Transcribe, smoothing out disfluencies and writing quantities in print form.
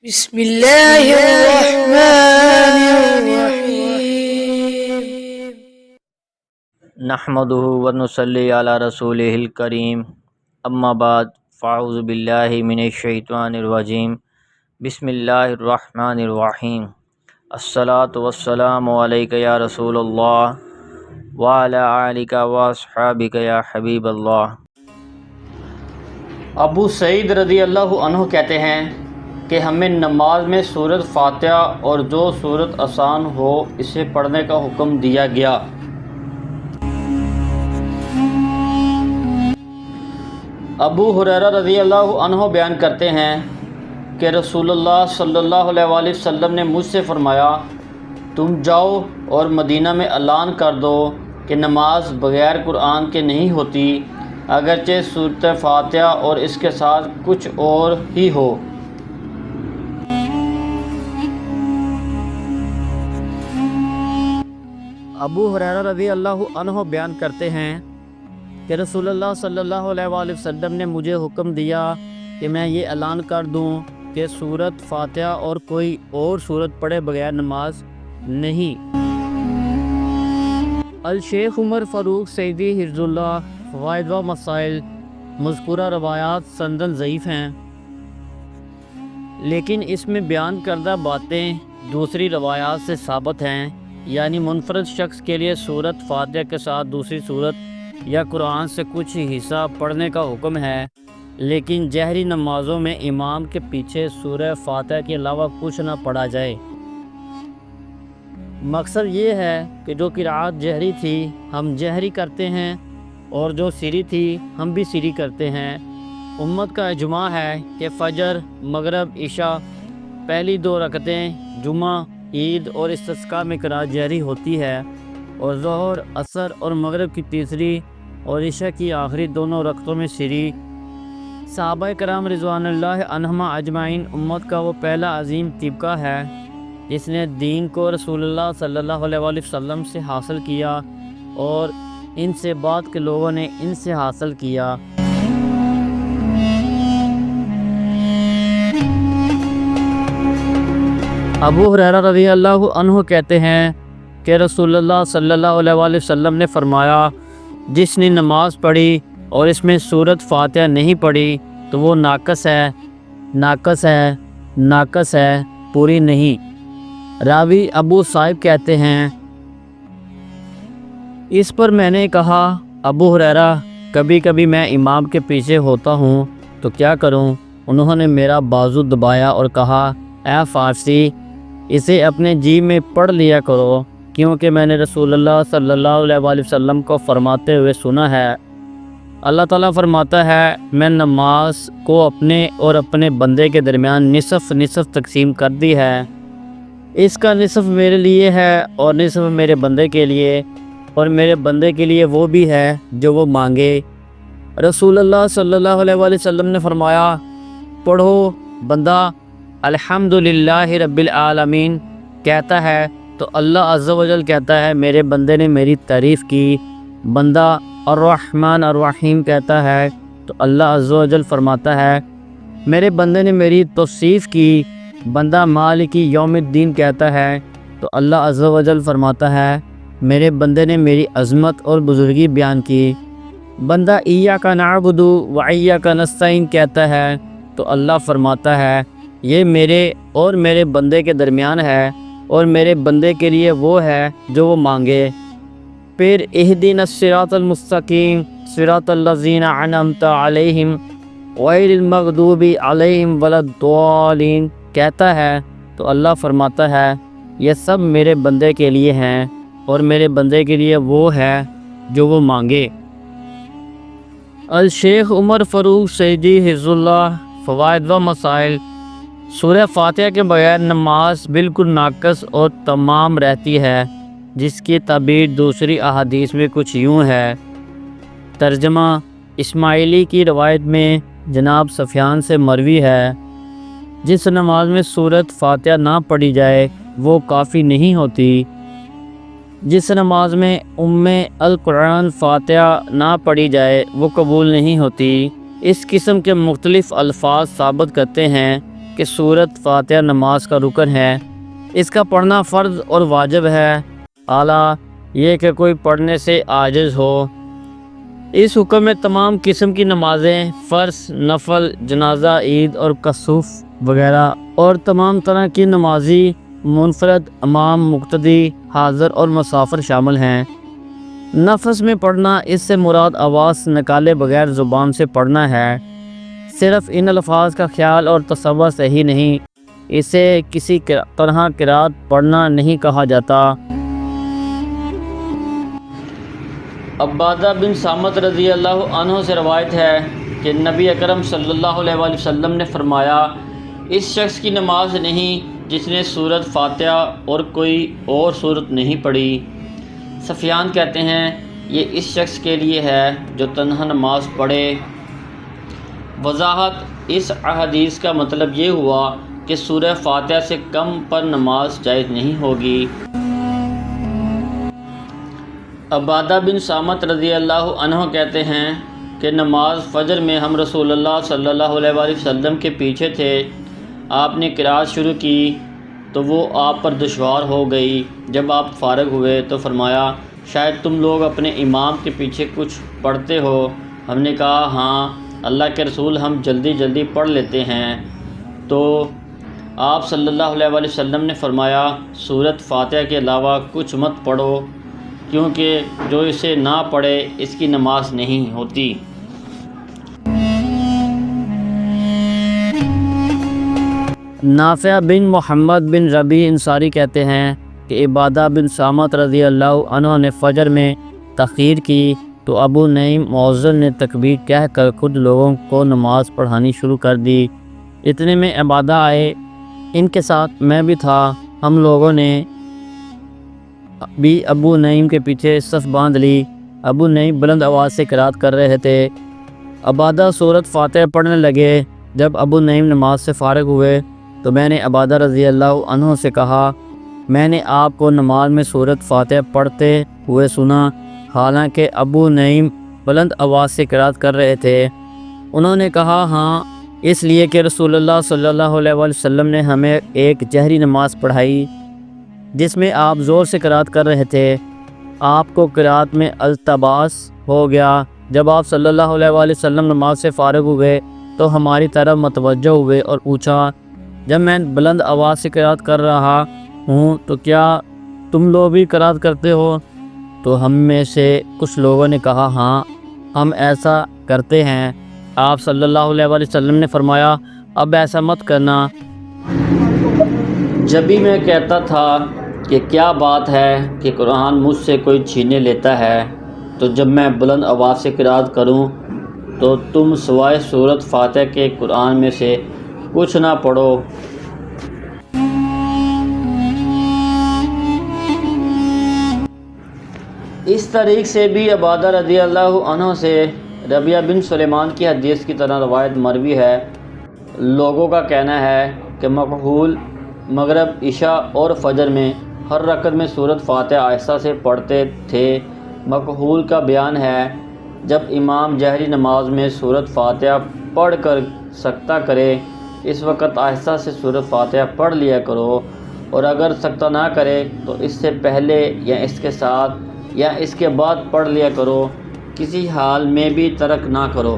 بسم اللہ الرحمن الرحیم نحمده ونصلی علی رسولہ الکریم اما بعد فاعوذ باللہ من الشیطان الرجیم بسم اللہ الرحمن الرحیم الصلاۃ والسلام علیک یا رسول اللہ وعلی آلک واصحابک یا حبیب اللہ۔ ابو سعید رضی اللہ عنہ کہتے ہیں کہ ہمیں نماز میں سورۃ فاتحہ اور جو سورت آسان ہو اسے پڑھنے کا حکم دیا گیا۔ ابو ہریرہ رضی اللہ عنہ بیان کرتے ہیں کہ رسول اللہ صلی اللہ علیہ وآلہ وسلم نے مجھ سے فرمایا، تم جاؤ اور مدینہ میں اعلان کر دو کہ نماز بغیر قرآن کے نہیں ہوتی، اگرچہ سورۃ فاتحہ اور اس کے ساتھ کچھ اور ہی ہو۔ ابو ہریرہ رضی اللہ عنہ بیان کرتے ہیں کہ رسول اللہ صلی اللہ علیہ وآلہ وسلم نے مجھے حکم دیا کہ میں یہ اعلان کر دوں کہ سورۃ فاتحہ اور کوئی اور سورت پڑھے بغیر نماز نہیں۔ الشیخ عمر فاروق سعیدی حفظ اللہ فوائد و مسائل مذکورہ روایات سندن ضعیف ہیں، لیکن اس میں بیان کردہ باتیں دوسری روایات سے ثابت ہیں، یعنی منفرد شخص کے لیے سورۃ فاتحہ کے ساتھ دوسری سورت یا قرآن سے کچھ حصہ پڑھنے کا حکم ہے، لیکن جہری نمازوں میں امام کے پیچھے سورہ فاتحہ کے علاوہ کچھ نہ پڑھا جائے۔ مقصد یہ ہے کہ جو قرأت جہری تھی ہم جہری کرتے ہیں اور جو سری تھی ہم بھی سری کرتے ہیں۔ امت کا اجماع ہے کہ فجر، مغرب، عشاء پہلی 2 رکعتیں جمعہ، عید اور استسقاء میں قرأت جہری ہوتی ہے، اور ظہر، عصر اور مغرب کی تیسری اور عشاء کی آخری دونوں رکعتوں میں سری۔ صحابہ کرام رضوان اللہ عنہم اجمعین امت کا وہ پہلا عظیم طبقہ ہے جس نے دین کو رسول اللہ صلی اللہ علیہ وآلہ وسلم سے حاصل کیا اور ان سے بعد کے لوگوں نے ان سے حاصل کیا۔ ابو ہریرہ رضی اللہ عنہ کہتے ہیں کہ رسول اللہ صلی اللہ علیہ وآلہ وسلم نے فرمایا، جس نے نماز پڑھی اور اس میں سورۃ فاتحہ نہیں پڑھی تو وہ ناقص ہے، ناقص ہے، ناقص ہے، پوری نہیں۔ راوی ابو صائب کہتے ہیں، اس پر میں نے کہا، ابو ہریرہ کبھی کبھی میں امام کے پیچھے ہوتا ہوں تو کیا کروں؟ انہوں نے میرا بازو دبایا اور کہا، اے فارسی، اسے اپنے جی میں پڑھ لیا کرو، کیونکہ میں نے رسول اللہ صلی اللہ علیہ وآلہ وسلم کو فرماتے ہوئے سنا ہے، اللہ تعالیٰ فرماتا ہے، میں نماز کو اپنے اور اپنے بندے کے درمیان نصف نصف تقسیم کر دی ہے، اس کا نصف میرے لیے ہے اور نصف میرے بندے کے لیے، اور میرے بندے کے لیے وہ بھی ہے جو وہ مانگے۔ رسول اللہ صلی اللہ علیہ وآلہ وسلم نے فرمایا، پڑھو، بندہ الحمدللہ رب العالمین کہتا ہے تو اللہ عز و جل کہتا ہے میرے بندے نے میری تعریف کی، بندہ الرحمن الرحیم کہتا ہے تو اللہ عز و جل فرماتا ہے میرے بندے نے میری توصیف کی، بندہ مالک یوم الدین کہتا ہے تو اللہ عز و جل فرماتا ہے میرے بندے نے میری عظمت اور بزرگی بیان کی، بندہ ایاک نعبد و ایاک نستعین کہتا ہے تو اللہ فرماتا ہے یہ میرے اور میرے بندے کے درمیان ہے اور میرے بندے کے لیے وہ ہے جو وہ مانگے۔ پھر اہدنا الصراط المستقیم صراط الذین انعمت علیہم غیر المغضوب علیہم ولا الضالین کہتا ہے تو اللہ فرماتا ہے یہ سب میرے بندے کے لیے ہیں اور میرے بندے کے لیے وہ ہے جو وہ مانگے۔ الشیخ عمر فاروق سعیدی حفظ اللہ فوائد و مسائل، سورہ فاتحہ کے بغیر نماز بالکل ناقص اور تمام رہتی ہے، جس کی تعبیر دوسری احادیث میں کچھ یوں ہے۔ ترجمہ اسماعیلی کی روایت میں جناب سفیان سے مروی ہے، جس نماز میں سورۃ فاتحہ نہ پڑھی جائے وہ کافی نہیں ہوتی، جس نماز میں القرآن فاتحہ نہ پڑھی جائے وہ قبول نہیں ہوتی۔ اس قسم کے مختلف الفاظ ثابت کرتے ہیں کہ سورۃ فاتحہ نماز کا رکن ہے، اس کا پڑھنا فرض اور واجب ہے، اعلیٰ یہ کہ کوئی پڑھنے سے عاجز ہو۔ اس حکم میں تمام قسم کی نمازیں، فرض، نفل، جنازہ، عید اور کسوف وغیرہ، اور تمام طرح کی نمازی، منفرد، امام، مقتدی، حاضر اور مسافر شامل ہیں۔ نفس میں پڑھنا، اس سے مراد آواز نکالے بغیر زبان سے پڑھنا ہے۔ صرف ان الفاظ کا خیال اور تصور صحیح نہیں، اسے کسی طرح قرات پڑھنا نہیں کہا جاتا۔ عبادہ بن صامت رضی اللہ عنہ سے روایت ہے کہ نبی اکرم صلی اللہ علیہ وآلہ وسلم نے فرمایا، اس شخص کی نماز نہیں جس نے سورۃ فاتحہ اور کوئی اور سورت نہیں پڑھی۔ سفیان کہتے ہیں یہ اس شخص کے لیے ہے جو تنہا نماز پڑھے۔ وضاحت: اس احادیث کا مطلب یہ ہوا کہ سورہ فاتحہ سے کم پر نماز جائز نہیں ہوگی۔ عبادہ بن صامت رضی اللہ عنہ کہتے ہیں کہ نماز فجر میں ہم رسول اللہ صلی اللہ علیہ وآلہ وسلم کے پیچھے تھے۔ آپ نے قرات شروع کی تو وہ آپ پر دشوار ہو گئی۔ جب آپ فارغ ہوئے تو فرمایا، شاید تم لوگ اپنے امام کے پیچھے کچھ پڑھتے ہو۔ ہم نے کہا، ہاں اللہ کے رسول، ہم جلدی جلدی پڑھ لیتے ہیں۔ تو آپ صلی اللہ علیہ وآلہ وسلم نے فرمایا، سورۃ فاتحہ کے علاوہ کچھ مت پڑھو، کیونکہ جو اسے نہ پڑھے اس کی نماز نہیں ہوتی۔ نافع بن محمد بن ربیع انصاری کہتے ہیں کہ عبادہ بن صامت رضی اللہ عنہ نے فجر میں تاخیر کی تو ابو نعیم مؤذن نے تکبیر کہہ کر خود لوگوں کو نماز پڑھانی شروع کر دی۔ اتنے میں عبادہ آئے، ان کے ساتھ میں بھی تھا۔ ہم لوگوں نے بھی ابو نعیم کے پیچھے صف باندھ لی۔ ابو نعیم بلند آواز سے قرات کر رہے تھے۔ عبادہ سورۃ فاتحہ پڑھنے لگے۔ جب ابو نعیم نماز سے فارغ ہوئے تو میں نے عبادہ رضی اللہ عنہ سے کہا، میں نے آپ کو نماز میں سورۃ فاتحہ پڑھتے ہوئے سنا، حالانکہ ابو نعیم بلند آواز سے قرات کر رہے تھے۔ انہوں نے کہا، ہاں، اس لیے کہ رسول اللہ صلی اللہ علیہ وآلہ وسلم نے ہمیں ایک جہری نماز پڑھائی جس میں آپ زور سے قرات کر رہے تھے۔ آپ کو قرات میں التباس ہو گیا۔ جب آپ صلی اللہ علیہ وآلہ وسلم نماز سے فارغ ہوئے تو ہماری طرف متوجہ ہوئے اور پوچھا، جب میں بلند آواز سے قرات کر رہا ہوں تو کیا تم لوگ بھی قرات کرتے ہو؟ تو ہم میں سے کچھ لوگوں نے کہا، ہاں، ہم ایسا کرتے ہیں۔ آپ صلی اللہ علیہ وآلہ وسلم نے فرمایا، اب ایسا مت کرنا۔ جب بھی میں کہتا تھا کہ کیا بات ہے کہ قرآن مجھ سے کوئی چھینے لیتا ہے، تو جب میں بلند آواز سے قرات کروں تو تم سوائے سورۃ فاتحہ کے قرآن میں سے کچھ نہ پڑھو۔ اس طریق سے بھی عبادہ رضی اللہ عنہ سے ربیعہ بن سلیمان کی حدیث کی طرح روایت مروی ہے۔ لوگوں کا کہنا ہے کہ مکحول مغرب، عشاء اور فجر میں ہر رکعت میں سورۃ فاتحہ آہستہ سے پڑھتے تھے۔ مکحول کا بیان ہے، جب امام جہری نماز میں سورۃ فاتحہ پڑھ کر سکتہ کرے، اس وقت آہستہ سے سورۃ فاتحہ پڑھ لیا کرو، اور اگر سکتہ نہ کرے تو اس سے پہلے یا اس کے ساتھ یا اس کے بعد پڑھ لیا کرو، کسی حال میں بھی ترک نہ کرو۔